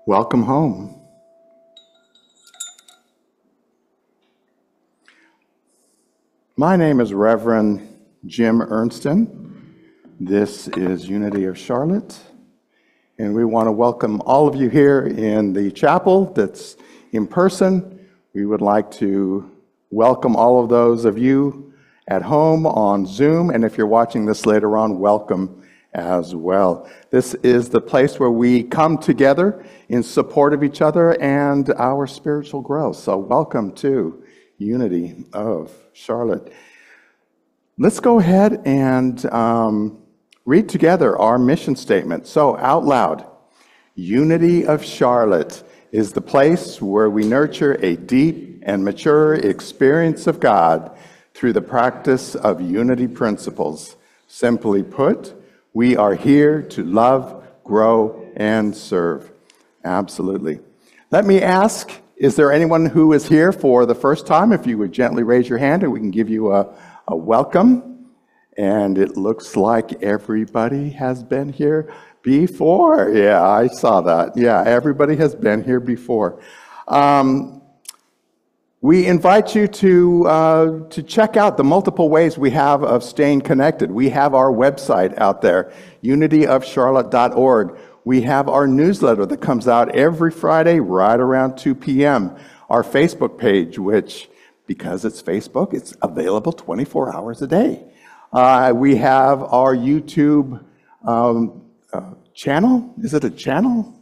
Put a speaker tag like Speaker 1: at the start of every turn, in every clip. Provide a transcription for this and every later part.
Speaker 1: Welcome home. My name is Reverend Jim Ernston. This is Unity of Charlotte, and we want to welcome all of you here in the chapel that's in person. We would like to welcome all of those of you at home on Zoom, and if you're watching this later on, welcome as well. This is the place where we come together in support of each other and our spiritual growth. So welcome to Unity of Charlotte. Let's go ahead and read together our mission statement. So out loud, Unity of Charlotte is the place where we nurture a deep and mature experience of God through the practice of unity principles. Simply put, we are here to love, grow, and serve. Absolutely. Let me ask, is there anyone who is here for the first time? If you would gently raise your hand and we can give you a welcome. And it looks like everybody has been here before. Yeah, I saw that. Yeah, everybody has been here before. We invite you to check out the multiple ways we have of staying connected. We have our website out there, unityofcharlotte.org. We have our newsletter that comes out every Friday right around 2 p.m. Our Facebook page, which, because it's Facebook, it's available 24 hours a day. We have our YouTube channel. Is it a channel?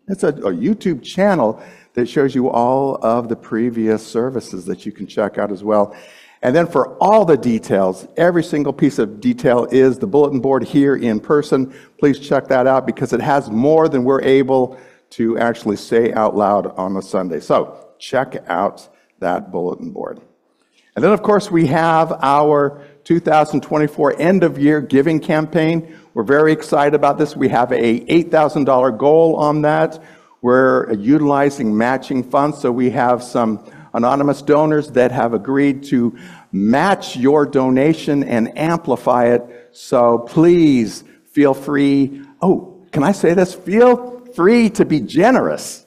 Speaker 1: It's a YouTube channel that shows you all of the previous services that you can check out as well. And then for all the details, every single piece of detail is the bulletin board here in person. Please check that out because it has more than we're able to actually say out loud on a Sunday. So check out that bulletin board. And then, of course, we have our 2024 end-of-year giving campaign. We're very excited about this. We have a $8,000 goal on that. We're utilizing matching funds, so we have some anonymous donors that have agreed to match your donation and amplify it. So please feel free. Oh, can I say this? Feel free to be generous.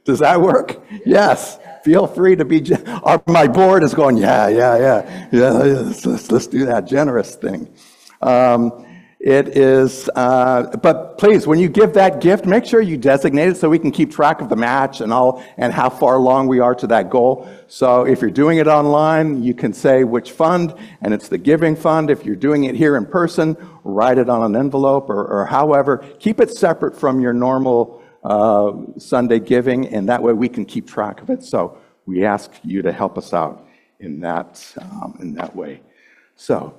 Speaker 1: Does that work? Yes. Feel free to be generous. My board is going, yeah, let's do that generous thing. It is, but please, when you give that gift, make sure you designate it so we can keep track of the match and how far along we are to that goal. So if you're doing it online, you can say which fund, and it's the giving fund. If you're doing it here in person, write it on an envelope or however. Keep it separate from your normal Sunday giving, and that way we can keep track of it. So we ask you to help us out in that way. So,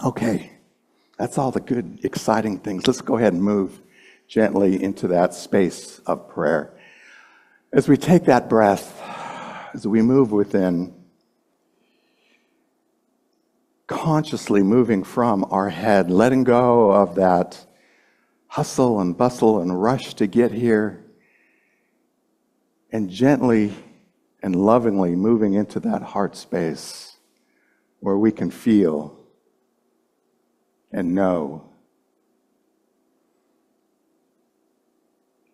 Speaker 1: okay. That's all the good, exciting things. Let's go ahead and move gently into that space of prayer. As we take that breath, as we move within, consciously moving from our head, letting go of that hustle and bustle and rush to get here, and gently and lovingly moving into that heart space where we can feel and know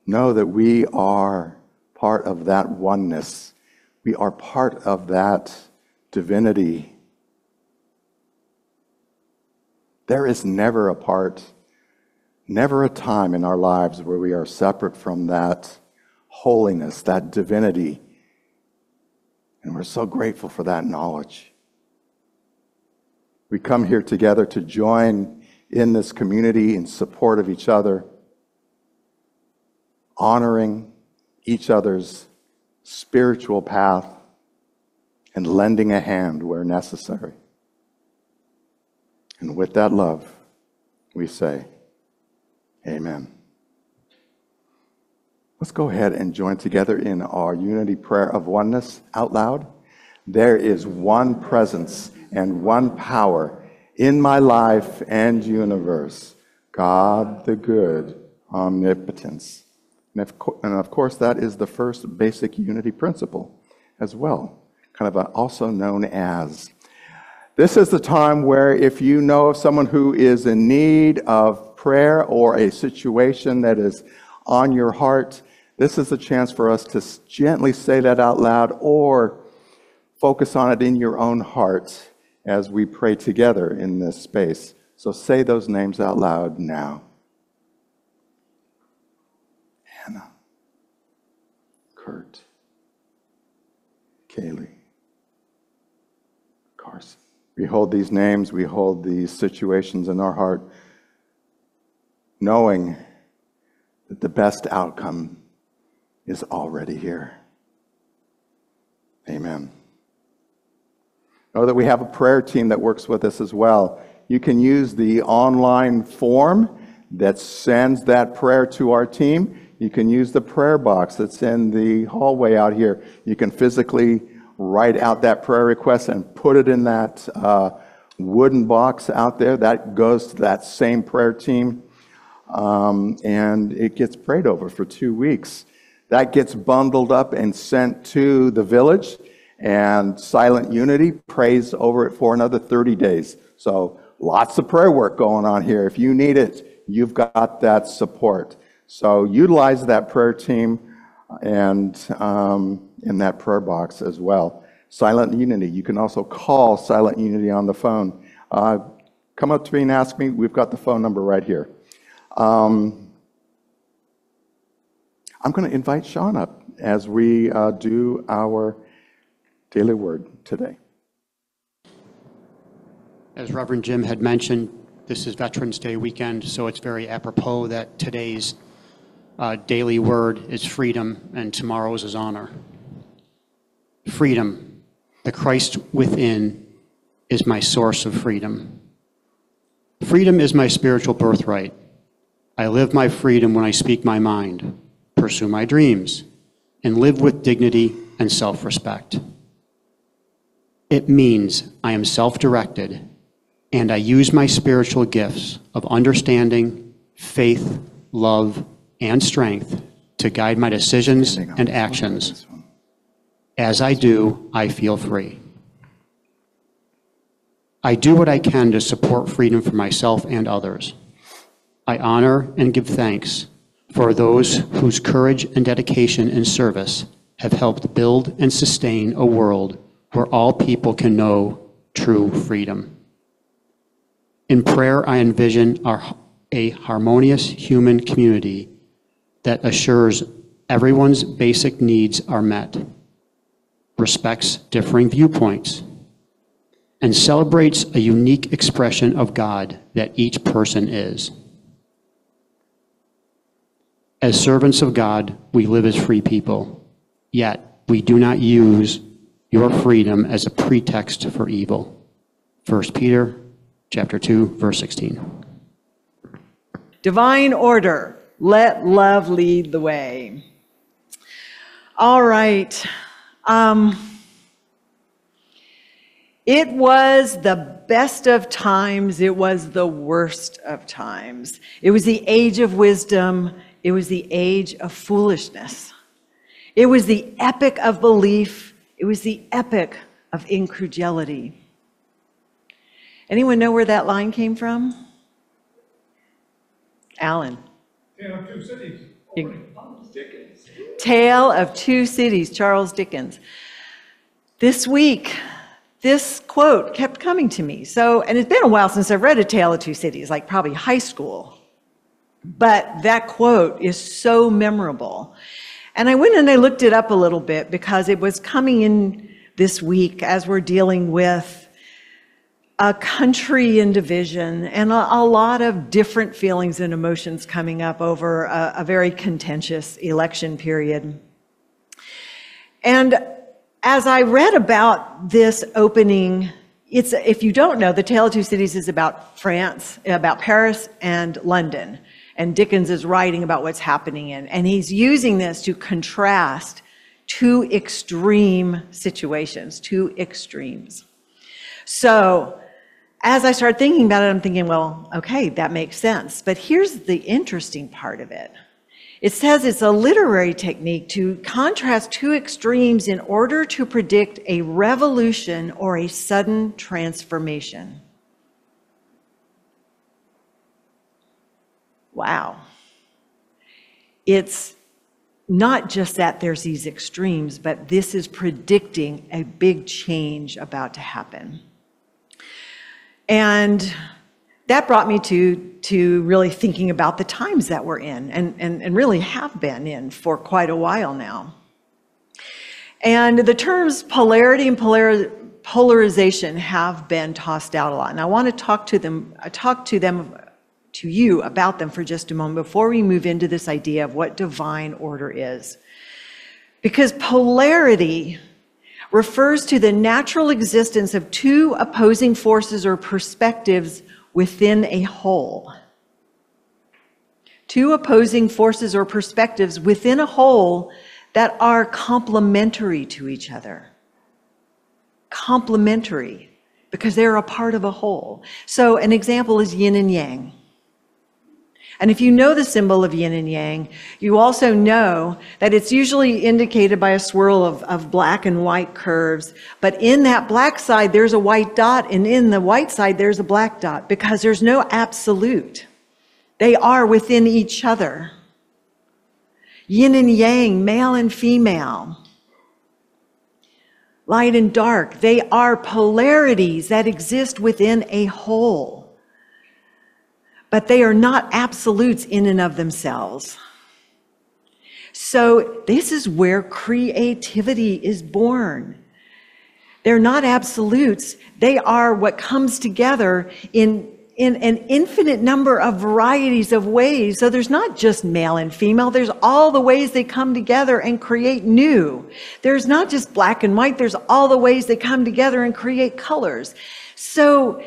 Speaker 1: that we are part of that oneness. We are part of that divinity. There is never a time in our lives where we are separate from that holiness, that divinity. And we're so grateful for that knowledge. We come here together to join in this community in support of each other, honoring each other's spiritual path, and lending a hand where necessary. And with that love, we say, Amen. Let's go ahead and join together in our unity prayer of oneness out loud. There is one presence and one power in my life and universe, God the good, omnipotence. And of course, that is the first basic unity principle as well, kind of also known as. This is the time where if you know of someone who is in need of prayer or a situation that is on your heart, this is a chance for us to gently say that out loud or focus on it in your own heart as we pray together in this space. So say those names out loud now. Hannah, Kurt, Kaylee, Carson. We hold these names, we hold these situations in our heart, knowing that the best outcome is already here. Amen. Know that we have a prayer team that works with us as well. You can use the online form that sends that prayer to our team. You can use the prayer box that's in the hallway out here. You can physically write out that prayer request and put it in that wooden box out there. That goes to that same prayer team. And it gets prayed over for 2 weeks. That gets bundled up and sent to the village, and Silent Unity prays over it for another 30 days. So lots of prayer work going on here. If you need it, you've got that support. So utilize that prayer team and in that prayer box as well. Silent Unity, you can also call Silent Unity on the phone. Come up to me and ask me. We've got the phone number right here. I'm going to invite Sean up as we do our daily word today.
Speaker 2: As Reverend Jim had mentioned, this is Veterans Day weekend, so it's very apropos that today's daily word is freedom and tomorrow's is honor. Freedom. The Christ within is my source of freedom. Freedom is my spiritual birthright. I live my freedom when I speak my mind, pursue my dreams, and live with dignity and self-respect. It means I am self-directed and I use my spiritual gifts of understanding, faith, love, and strength to guide my decisions and actions. As I do, I feel free. I do what I can to support freedom for myself and others. I honor and give thanks for those whose courage and dedication and service have helped build and sustain a world where all people can know true freedom. In prayer, I envision a harmonious human community that assures everyone's basic needs are met, respects differing viewpoints, and celebrates a unique expression of God that each person is. As servants of God, we live as free people, yet we do not use your freedom as a pretext for evil. 1 Peter chapter 2, verse 16.
Speaker 3: Divine order. Let love lead the way. All right. It was the best of times. It was the worst of times. It was the age of wisdom. It was the age of foolishness. It was the epic of belief. It was the epic of incredulity. Anyone know where that line came from? Alan.
Speaker 4: Tale of Two Cities. Dickens.
Speaker 3: Tale of Two Cities, Charles Dickens. This week, this quote kept coming to me. And it's been a while since I've read A Tale of Two Cities, like probably high school. But that quote is so memorable. And I went and I looked it up a little bit because it was coming in this week as we're dealing with a country in division and a lot of different feelings and emotions coming up over a very contentious election period. And as I read about this opening, if you don't know, The Tale of Two Cities is about France, about Paris and London. And Dickens is writing about what's happening and he's using this to contrast two extreme situations, two extremes. So as I started thinking about it, I'm thinking, well, okay, that makes sense. But here's the interesting part of it. It says it's a literary technique to contrast two extremes in order to predict a revolution or a sudden transformation. Wow. it's not just that there's these extremes, but this is predicting a big change about to happen. And that brought me to really thinking about the times that we're in and really have been in for quite a while now. And the terms polarity and polarization have been tossed out a lot. And I want to talk to you about them for just a moment before we move into this idea of what divine order is. Because polarity refers to the natural existence of two opposing forces or perspectives within a whole. Two opposing forces or perspectives within a whole that are complementary to each other. Complementary, because they're a part of a whole. So an example is yin and yang. And if you know the symbol of yin and yang, you also know that it's usually indicated by a swirl of black and white curves. But in that black side, there's a white dot, and in the white side, there's a black dot, because there's no absolute. They are within each other. Yin and yang, male and female, light and dark, they are polarities that exist within a whole. But they are not absolutes in and of themselves. So this is where creativity is born. They're not absolutes. They are what comes together in an infinite number of varieties of ways. So there's not just male and female. There's all the ways they come together and create new. There's not just black and white. There's all the ways they come together and create colors. So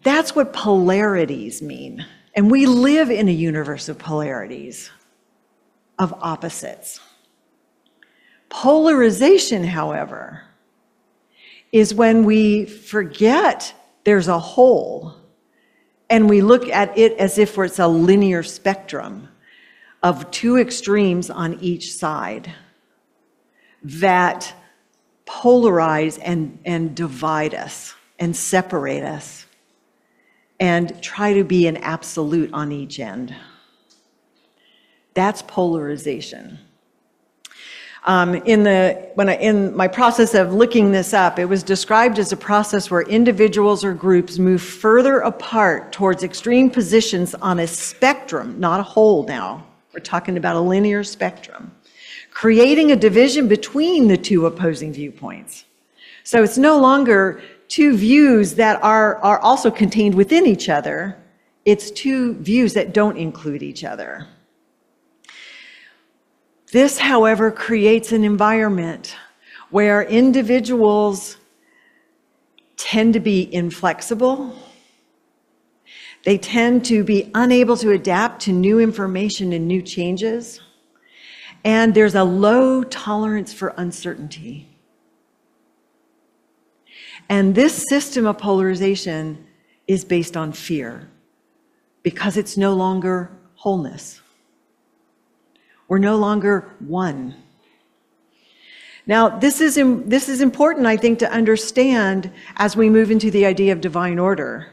Speaker 3: that's what polarities mean. And we live in a universe of polarities, of opposites. Polarization, however, is when we forget there's a whole and we look at it as if it's a linear spectrum of two extremes on each side that polarize and divide us and separate us, and try to be an absolute on each end. That's polarization. In my process of looking this up, it was described as a process where individuals or groups move further apart towards extreme positions on a spectrum, not a whole now. We're talking about a linear spectrum, creating a division between the two opposing viewpoints. So it's no longer two views that are also contained within each other. It's two views that don't include each other. This, however, creates an environment where individuals tend to be inflexible. They tend to be unable to adapt to new information and new changes. And there's a low tolerance for uncertainty. And this system of polarization is based on fear because it's no longer wholeness. We're no longer one. Now, this is important, I think, to understand as we move into the idea of divine order.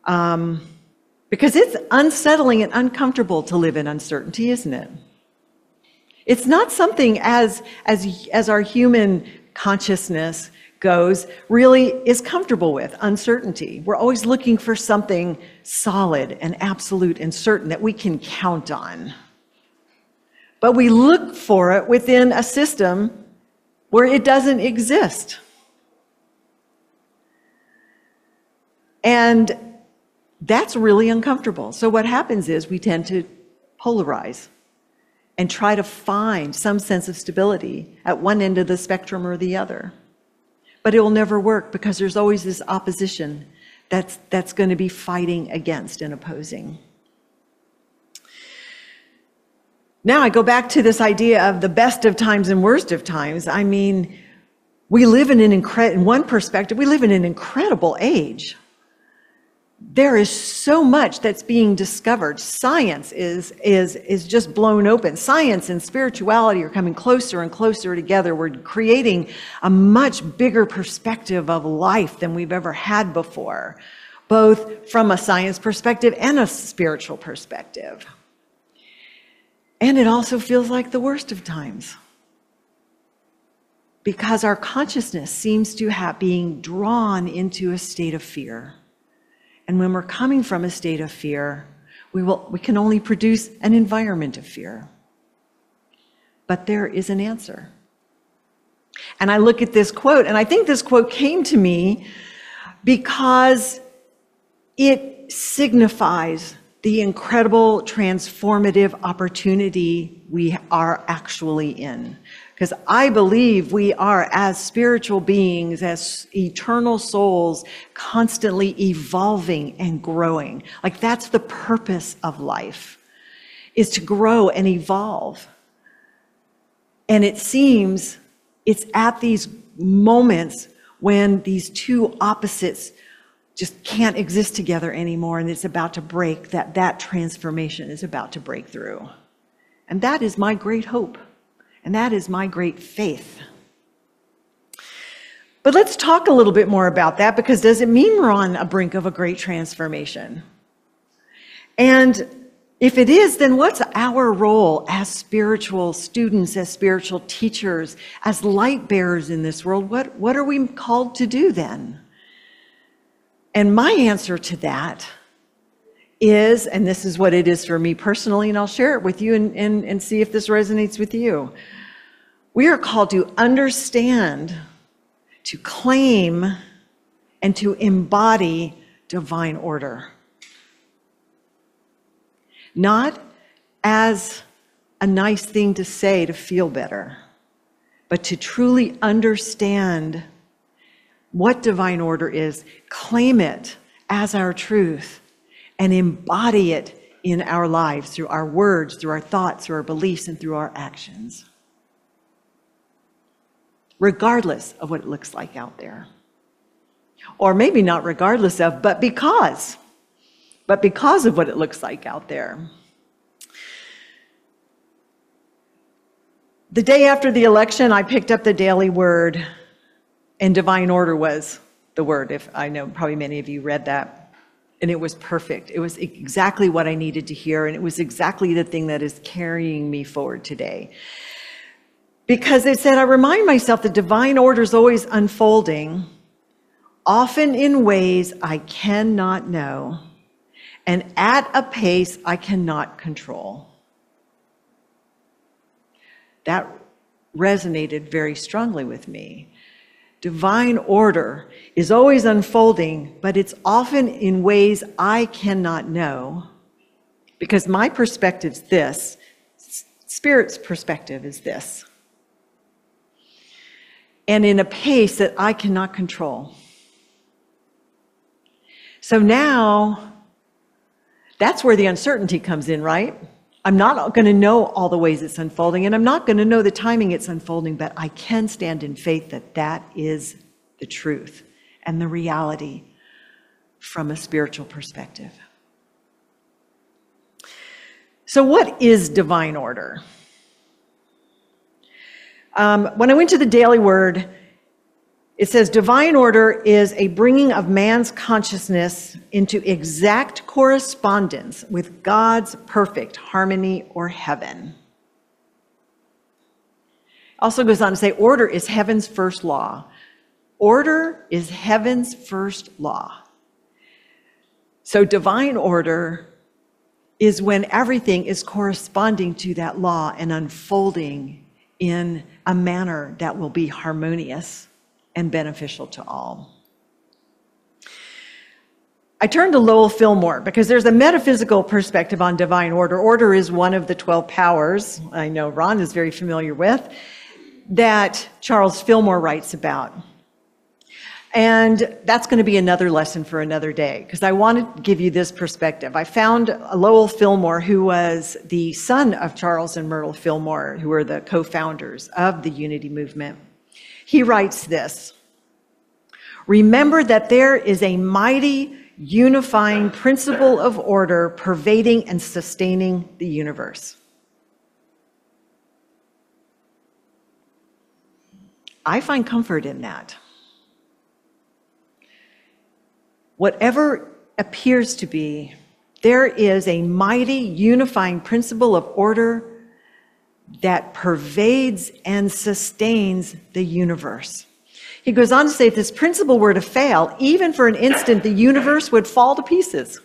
Speaker 3: Because it's unsettling and uncomfortable to live in uncertainty, isn't it? It's not something as our human consciousness goes, really is comfortable with, uncertainty. We're always looking for something solid and absolute and certain that we can count on. But we look for it within a system where it doesn't exist. And that's really uncomfortable. So what happens is we tend to polarize and try to find some sense of stability at one end of the spectrum or the other. But it will never work because there's always this opposition that's going to be fighting against and opposing. Now I go back to this idea of the best of times and worst of times. I mean, we live in one perspective, we live in an incredible age. There is so much that's being discovered. Science is just blown open. Science and spirituality are coming closer and closer together. We're creating a much bigger perspective of life than we've ever had before, both from a science perspective and a spiritual perspective. And it also feels like the worst of times. Because our consciousness seems to have being drawn into a state of fear. And when we're coming from a state of fear, we can only produce an environment of fear. But there is an answer. And I look at this quote, and I think this quote came to me because it signifies the incredible transformative opportunity we are actually in. Because I believe we are, as spiritual beings, as eternal souls, constantly evolving and growing. Like, that's the purpose of life, is to grow and evolve. And it seems it's at these moments when these two opposites just can't exist together anymore, and it's about to break, that transformation is about to break through. And that is my great hope. And that is my great faith. But let's talk a little bit more about that, because does it mean we're on a brink of a great transformation? And if it is, then what's our role as spiritual students, as spiritual teachers, as light bearers in this world? What are we called to do then? And my answer to that is, and this is what it is for me personally, and I'll share it with you and see if this resonates with you. We are called to understand, to claim, and to embody divine order. Not as a nice thing to say to feel better, but to truly understand what divine order is, claim it as our truth, and embody it in our lives through our words, through our thoughts, through our beliefs, and through our actions. Regardless of what it looks like out there. Or maybe not regardless of, but because of what it looks like out there. The day after the election, I picked up the daily word, and divine order was the word. If I know probably many of you read that. And it was perfect. It was exactly what I needed to hear, and it was exactly the thing that is carrying me forward today. Because it said, I remind myself that divine order is always unfolding, often in ways I cannot know, and at a pace I cannot control. That resonated very strongly with me. Divine order is always unfolding, but it's often in ways I cannot know, because my perspective is this, Spirit's perspective is this, and in a pace that I cannot control. So now, that's where the uncertainty comes in, right? I'm not going to know all the ways it's unfolding, and I'm not going to know the timing it's unfolding, but I can stand in faith that that is the truth and the reality from a spiritual perspective. So what is divine order? When I went to the Daily Word, it says, divine order is a bringing of man's consciousness into exact correspondence with God's perfect harmony or heaven. Also goes on to say, order is heaven's first law. Order is heaven's first law. So divine order is when everything is corresponding to that law and unfolding in a manner that will be harmonious and beneficial to all. I turned to Lowell Fillmore because there's a metaphysical perspective on divine order. Order is one of the 12 powers, I know Ron is very familiar with, that Charles Fillmore writes about. And that's going to be another lesson for another day, because I want to give you this perspective. I found Lowell Fillmore, who was the son of Charles and Myrtle Fillmore, who were the co-founders of the Unity movement. He writes this: remember that there is a mighty unifying principle of order pervading and sustaining the universe. I find comfort in that. Whatever appears to be, there is a mighty unifying principle of order that pervades and sustains the universe. He goes on to say, if this principle were to fail, even for an instant, the universe would fall to pieces.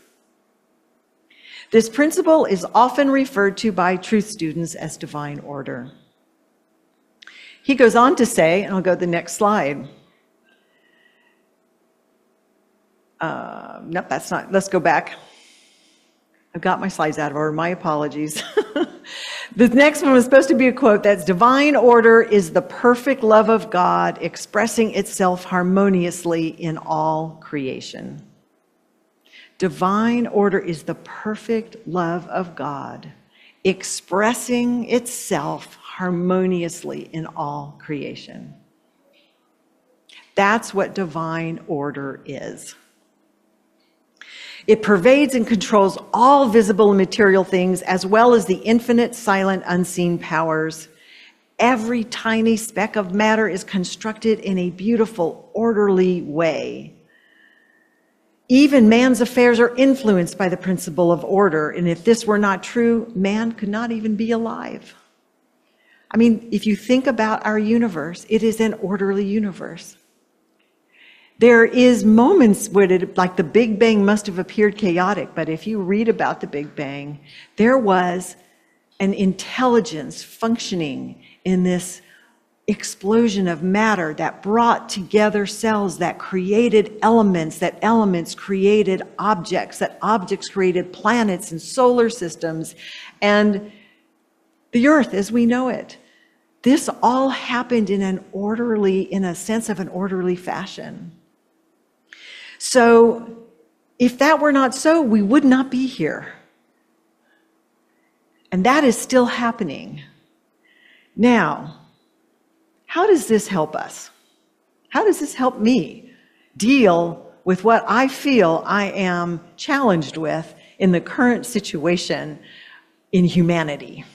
Speaker 3: This principle is often referred to by truth students as divine order. He goes on to say, and I'll go to the next slide. Nope, that's not, let's go back. I've got my slides out of order, my apologies. The next one was supposed to be a quote that's divine order is the perfect love of God expressing itself harmoniously in all creation. Divine order is the perfect love of God expressing itself harmoniously in all creation. That's what divine order is. It pervades and controls all visible and material things, as well as the infinite, silent, unseen powers. Every tiny speck of matter is constructed in a beautiful, orderly way. Even man's affairs are influenced by the principle of order, and if this were not true, man could not even be alive. I mean, if you think about our universe, it is an orderly universe. There is moments where it, like the Big Bang must have appeared chaotic, but if you read about the Big Bang, there was an intelligence functioning in this explosion of matter that brought together cells, that created elements, that elements created objects, that objects created planets and solar systems, and the Earth as we know it. This all happened in a sense of an orderly fashion. So if that were not so, we would not be here. And that is still happening. Now, how does this help us? How does this help me deal with what I feel I am challenged with in the current situation in humanity?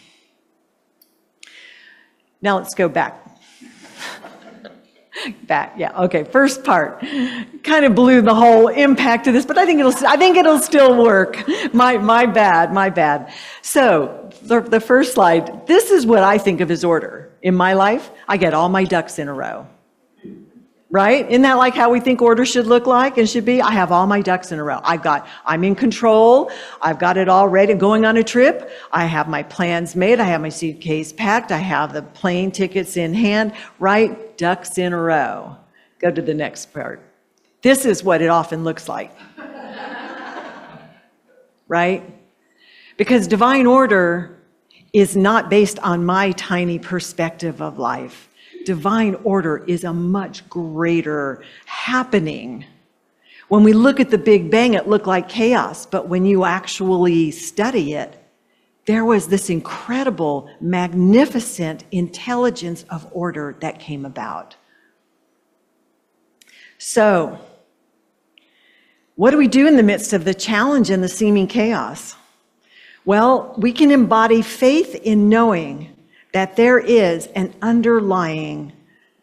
Speaker 3: Now let's go back. Yeah, okay, first part. Kind of blew the whole impact of this, but I think it'll still work. My bad. So, the first slide, this is what I think of as order. In my life, I get all my ducks in a row. Right? Isn't that like how we think order should look like and should be? I have all my ducks in a row. I'm in control. I've got it all ready. I'm going on a trip. I have my plans made. I have my suitcase packed. I have the plane tickets in hand. Right? Ducks in a row. Go to the next part. This is what it often looks like. Right? Because divine order is not based on my tiny perspective of life. Divine order is a much greater happening. When we look at the Big Bang, it looked like chaos, but when you actually study it, there was this incredible, magnificent intelligence of order that came about. So, what do we do in the midst of the challenge and the seeming chaos? Well, we can embody faith in knowing that there is an underlying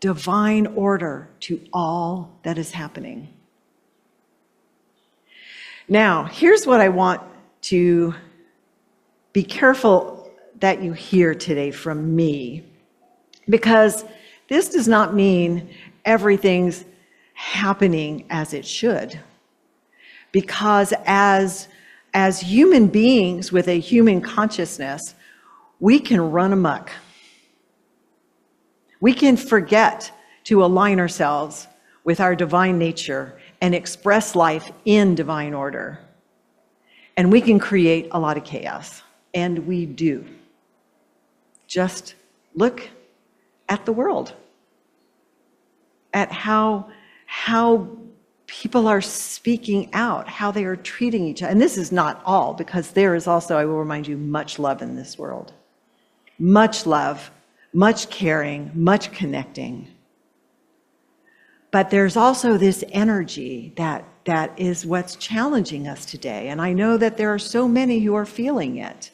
Speaker 3: divine order to all that is happening. Now, here's what I want to be careful that you hear today from me, because this does not mean everything's happening as it should. Because as human beings with a human consciousness, we can run amok. We can forget to align ourselves with our divine nature and express life in divine order. And we can create a lot of chaos, and we do. Just look at the world, at how people are speaking out, how they are treating each other. And this is not all, because there is also, I will remind you, much love in this world. Much love, much caring, much connecting. But there's also this energy that is what's challenging us today. And I know that there are so many who are feeling it.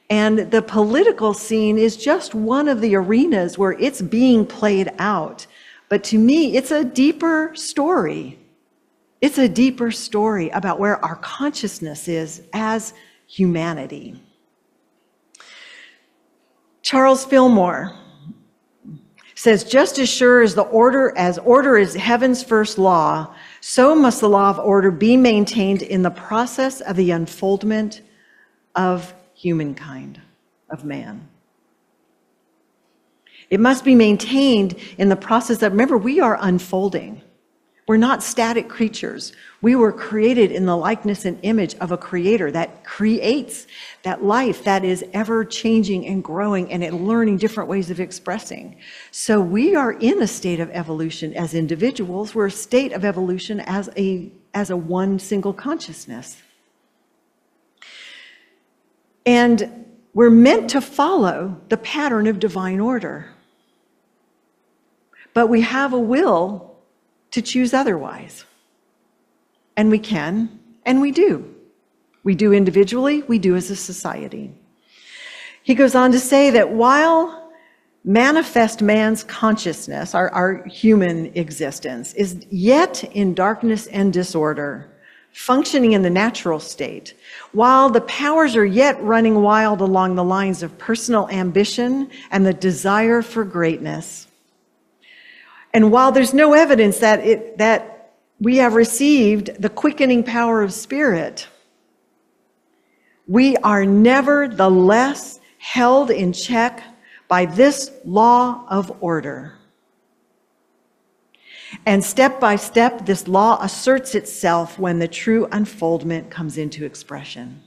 Speaker 3: And the political scene is just one of the arenas where it's being played out. But to me, it's a deeper story. It's a deeper story about where our consciousness is as humanity. Charles Fillmore says, just as sure as order is heaven's first law, so must the law of order be maintained in the process of the unfoldment of humankind, of man. It must be maintained in the process that, remember, we are unfolding. We're not static creatures. We were created in the likeness and image of a creator that creates that life that is ever changing and growing and learning different ways of expressing. So we are in a state of evolution as individuals. We're a state of evolution as a one single consciousness. And we're meant to follow the pattern of divine order. But we have a will to choose otherwise. And we can, and we do. We do individually, we do as a society. He goes on to say that while manifest man's consciousness, our human existence, is yet in darkness and disorder, functioning in the natural state, while the powers are yet running wild along the lines of personal ambition and the desire for greatness, and while there's no evidence that we have received the quickening power of spirit, we are nevertheless held in check by this law of order. And step by step, this law asserts itself when the true unfoldment comes into expression.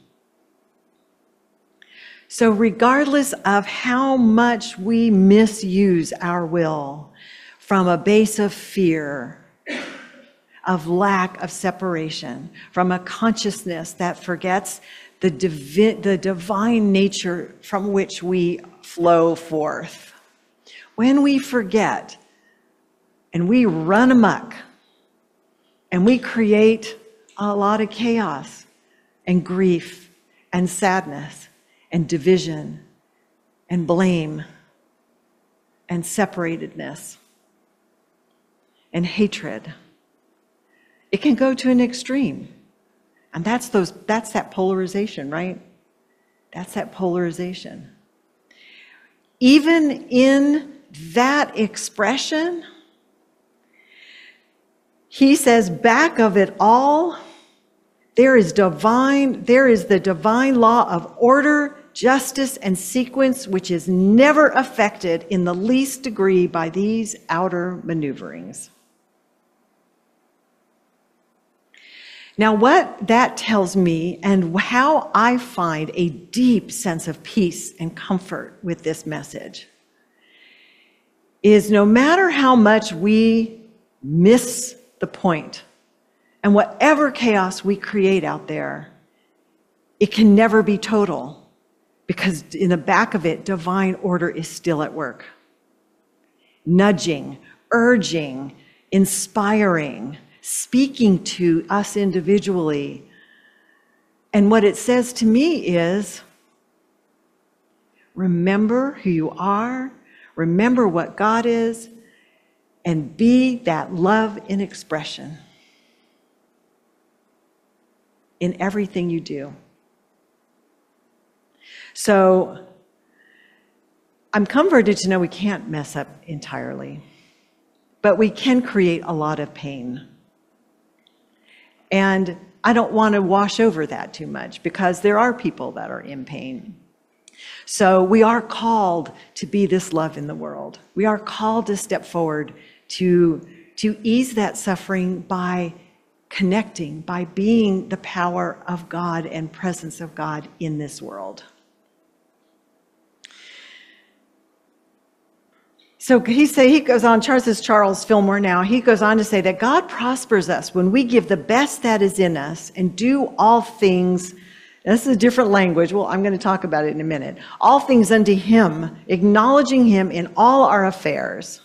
Speaker 3: So regardless of how much we misuse our will, from a base of fear, of lack of separation, from a consciousness that forgets the divine nature from which we flow forth. When we forget and we run amok and we create a lot of chaos and grief and sadness and division and blame and separatedness and hatred, it can go to an extreme. And that's that polarization, right? That's that polarization. Even in that expression, he says, back of it all, there is the divine law of order, justice, and sequence, which is never affected in the least degree by these outer maneuverings. Now, what that tells me and how I find a deep sense of peace and comfort with this message is no matter how much we miss the point and whatever chaos we create out there, it can never be total because in the back of it, divine order is still at work. Nudging, urging, inspiring, speaking to us individually. And what it says to me is, remember who you are, remember what God is, and be that love in expression in everything you do. So I'm comforted to know we can't mess up entirely, but we can create a lot of pain. And I don't want to wash over that too much because there are people that are in pain. So we are called to be this love in the world. We are called to step forward to ease that suffering by connecting, by being the power of God and presence of God in this world. So he goes on, Charles Fillmore now, he goes on to say that God prospers us when we give the best that is in us and do all things. This is a different language. Well, I'm going to talk about it in a minute. All things unto him, acknowledging him in all our affairs.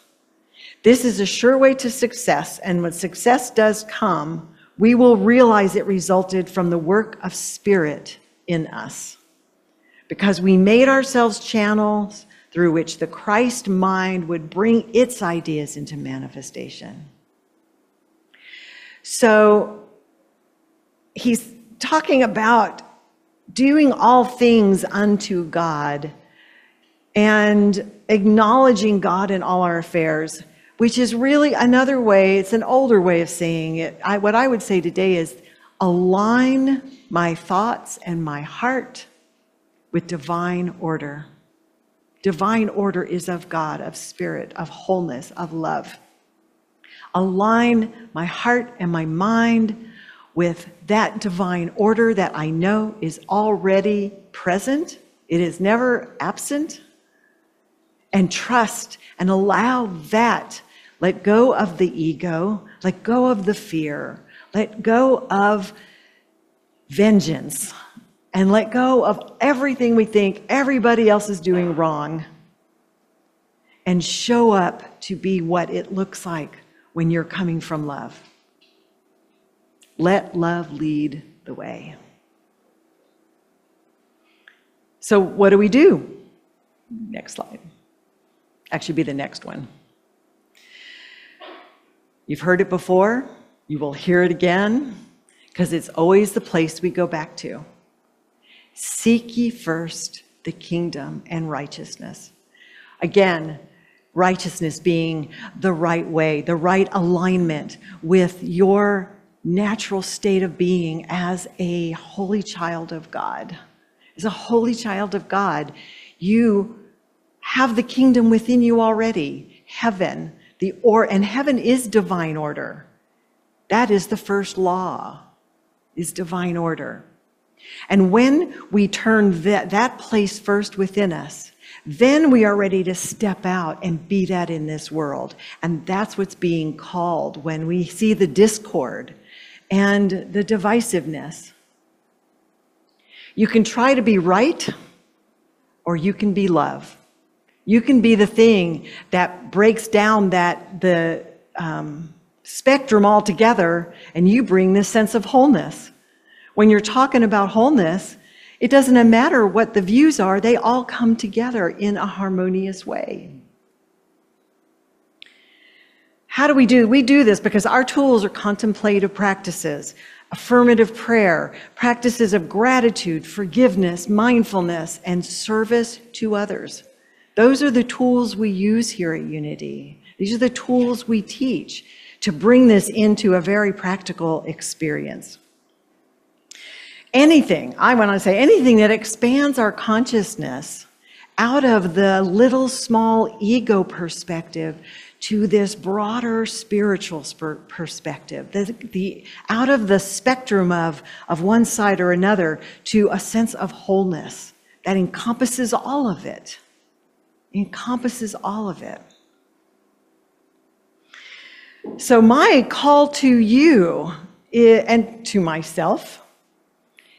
Speaker 3: This is a sure way to success. And when success does come, we will realize it resulted from the work of spirit in us. Because we made ourselves channels through which the Christ mind would bring its ideas into manifestation. So he's talking about doing all things unto God and acknowledging God in all our affairs, which is really another way, it's an older way of saying it. What I would say today is align my thoughts and my heart with divine order. Divine order is of God, of spirit, of wholeness, of love. Align my heart and my mind with that divine order that I know is already present. It is never absent. And trust and allow that. Let go of the ego. Let go of the fear. Let go of vengeance. And let go of everything we think everybody else is doing wrong. And show up to be what it looks like when you're coming from love. Let love lead the way. So what do? Next slide. Actually, be the next one. You've heard it before. You will hear it again, because it's always the place we go back to. Seek ye first the kingdom and righteousness. Again, righteousness being the right way, the right alignment with your natural state of being as a holy child of God. As a holy child of God, you have the kingdom within you already, heaven, and heaven is divine order. That is the first law, is divine order. And when we turn that place first within us, then we are ready to step out and be that in this world. And that's what's being called when we see the discord and the divisiveness. You can try to be right, or you can be love. You can be the thing that breaks down the spectrum altogether, and you bring this sense of wholeness. When you're talking about wholeness, it doesn't matter what the views are, they all come together in a harmonious way. How do? We do this because our tools are contemplative practices, affirmative prayer, practices of gratitude, forgiveness, mindfulness, and service to others. Those are the tools we use here at Unity. These are the tools we teach to bring this into a very practical experience. Anything that expands our consciousness out of the little small ego perspective to this broader spiritual perspective, out of the spectrum of one side or another to a sense of wholeness that encompasses all of it. Encompasses all of it. So my call to you and to myself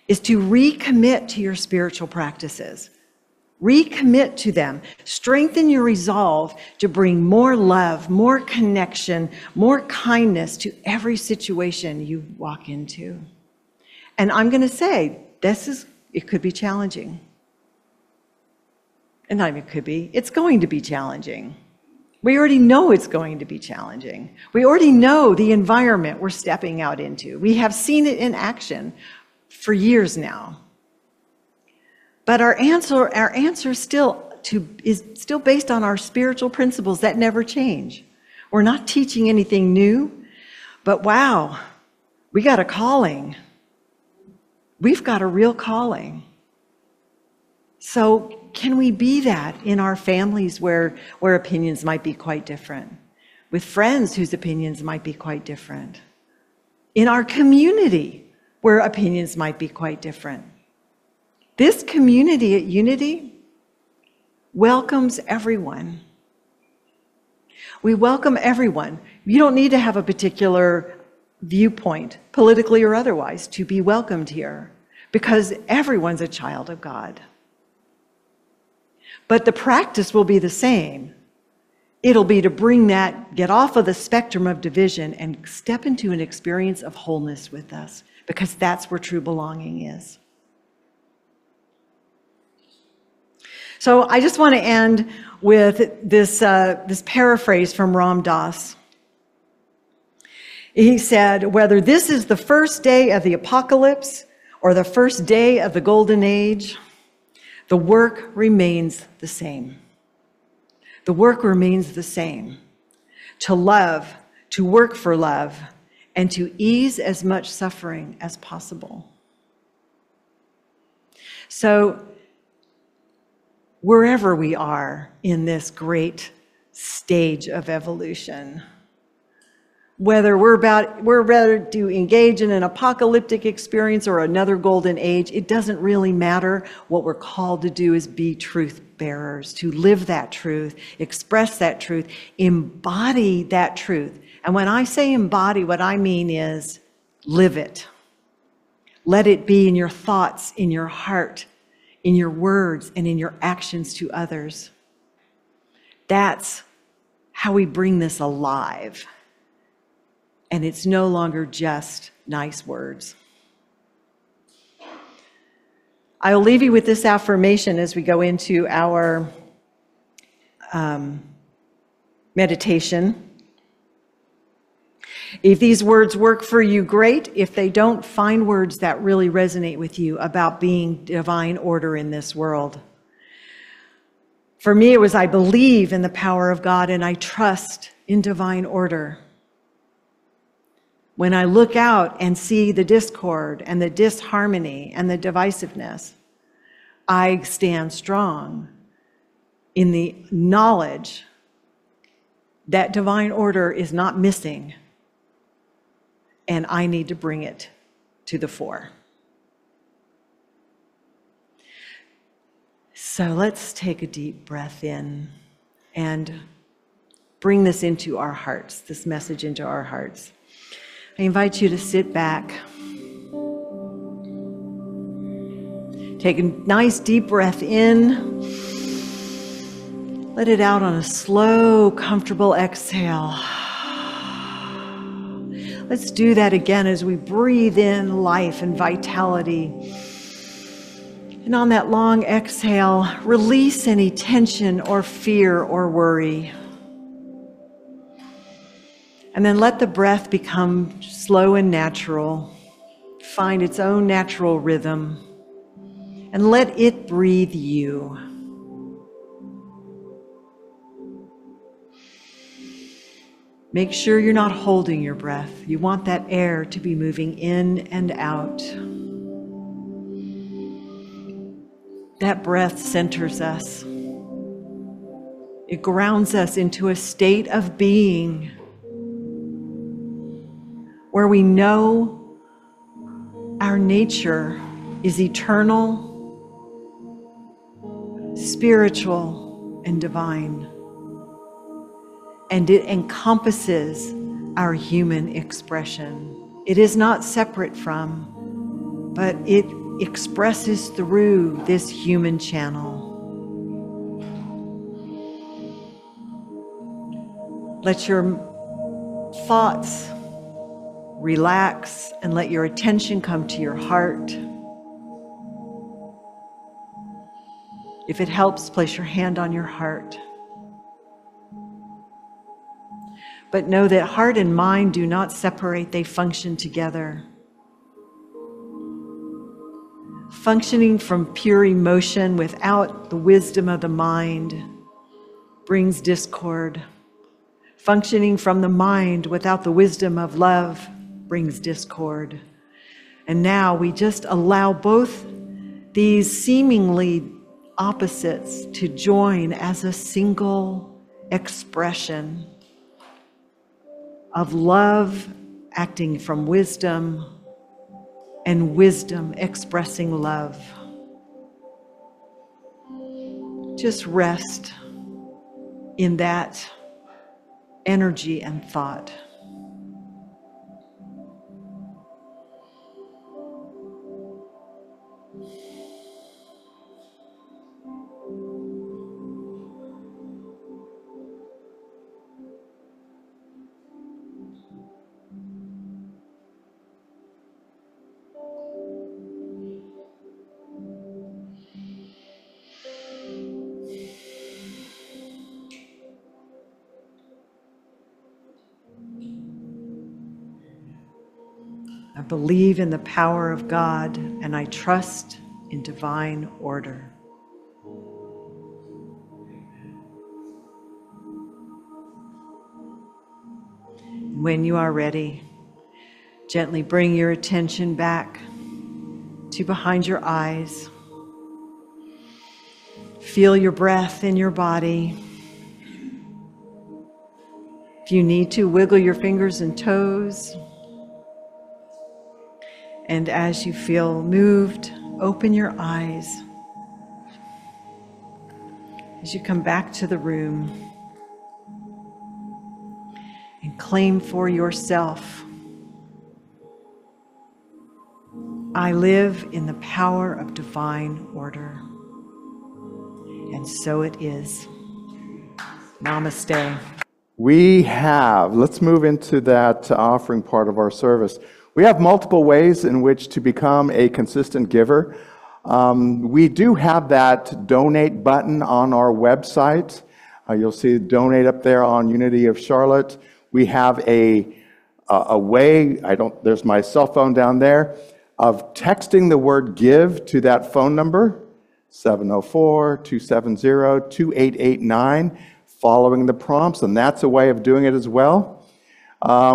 Speaker 3: is to recommit to your spiritual practices. Recommit to them. Strengthen your resolve to bring more love, more connection, more kindness to every situation you walk into. And I'm going to say, it could be challenging. And not even could be, it's going to be challenging. We already know it's going to be challenging. We already know the environment we're stepping out into. We have seen it in action for years now. But our answer is still based on our spiritual principles that never change. We're not teaching anything new, but wow, we got a calling. We've got a real calling. So can we be that in our families where opinions might be quite different? With friends whose opinions might be quite different? In our community where opinions might be quite different? This community at Unity welcomes everyone. We welcome everyone. You don't need to have a particular viewpoint, politically or otherwise, to be welcomed here, because everyone's a child of God. But the practice will be the same. It'll be to get off of the spectrum of division and step into an experience of wholeness with us, because that's where true belonging is. So I just want to end with this paraphrase from Ram Dass. He said, whether this is the first day of the apocalypse or the first day of the golden age, the work remains the same. The work remains the same: to love, to work for love, and to ease as much suffering as possible. So, wherever we are in this great stage of evolution, whether we're ready to engage in an apocalyptic experience or another golden age, it doesn't really matter. What we're called to do is be truth bearers, to live that truth, express that truth, embody that truth. And when I say embody, what I mean is live it. Let it be in your thoughts, in your heart, in your words, and in your actions to others. That's how we bring this alive. And it's no longer just nice words. I'll leave you with this affirmation as we go into our meditation. If these words work for you, great. If they don't, find words that really resonate with you about being divine order in this world. For me, it was, I believe in the power of God and I trust in divine order. When I look out and see the discord and the disharmony and the divisiveness, I stand strong in the knowledge that divine order is not missing, and I need to bring it to the fore. So let's take a deep breath in and bring this into our hearts, this message into our hearts. I invite you to sit back. Take a nice deep breath in. Let it out on a slow, comfortable exhale. Let's do that again as we breathe in life and vitality. And on that long exhale, release any tension or fear or worry. And then let the breath become slow and natural, find its own natural rhythm, and let it breathe you. Make sure you're not holding your breath. You want that air to be moving in and out. That breath centers us. It grounds us into a state of being where we know our nature is eternal, spiritual, and divine. And it encompasses our human expression. It is not separate from, but it expresses through this human channel. Let your thoughts relax and let your attention come to your heart. If it helps, place your hand on your heart. But know that heart and mind do not separate, they function together. Functioning from pure emotion without the wisdom of the mind brings discord. Functioning from the mind without the wisdom of love brings discord. And now we just allow both these seemingly opposites to join as a single expression of love acting from wisdom and wisdom expressing love. Just rest in that energy and thought. I believe in the power of God, and I trust in divine order. When you are ready, gently bring your attention back to behind your eyes. Feel your breath in your body. If you need to, wiggle your fingers and toes. And as you feel moved, open your eyes. As you come back to the room and claim for yourself, I live in the power of divine order. And so it is. Namaste.
Speaker 1: Let's move into that offering part of our service. We have multiple ways in which to become a consistent giver. We do have that donate button on our website. You'll see donate up there on Unity of Charlotte. We have a way, there's my cell phone down there, of texting the word give to that phone number, 704-270-2889, following the prompts, and that's a way of doing it as well.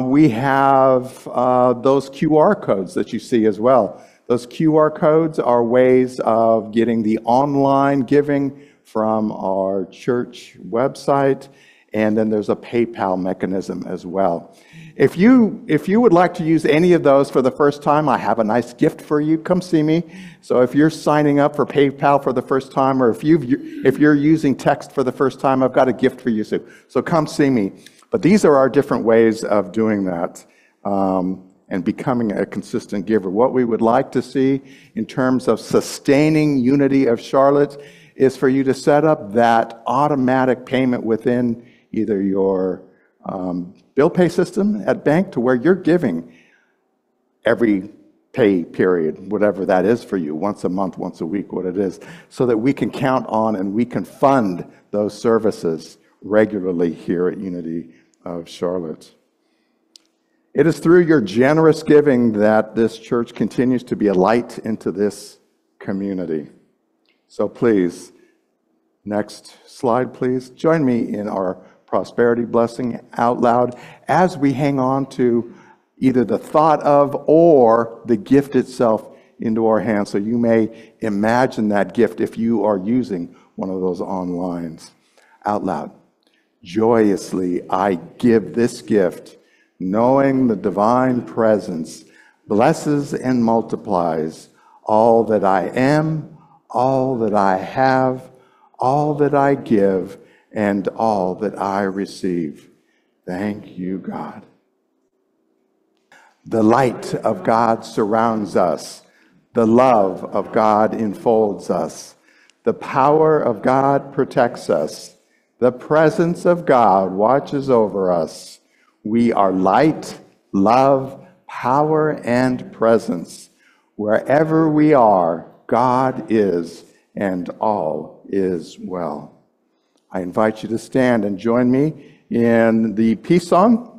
Speaker 1: We have those QR codes that you see as well. Those QR codes are ways of getting the online giving from our church website, and then there's a PayPal mechanism as well. If you would like to use any of those for the first time, I have a nice gift for you. Come see me. So if you're signing up for PayPal for the first time, or if you're using text for the first time, I've got a gift for you. So come see me. But these are our different ways of doing that and becoming a consistent giver. What we would like to see in terms of sustaining Unity of Charlotte is for you to set up that automatic payment within either your bill pay system at bank, to where you're giving every pay period, whatever that is for you, once a month, once a week, what it is, so that we can count on and we can fund those services regularly here at Unity of Charlotte. It is through your generous giving that this church continues to be a light into this community. So please, next slide, please. Join me in our prosperity blessing out loud as we hang on to either the thought of or the gift itself into our hands. So you may imagine that gift if you are using one of those onlines. Out loud. Joyously, I give this gift, knowing the divine presence blesses and multiplies all that I am, all that I have, all that I give, and all that I receive. Thank you, God. The light of God surrounds us. The love of God enfolds us. The power of God protects us. The presence of God watches over us. We are light, love, power, and presence. Wherever we are, God is, and all is well. I invite you to stand and join me in the peace song.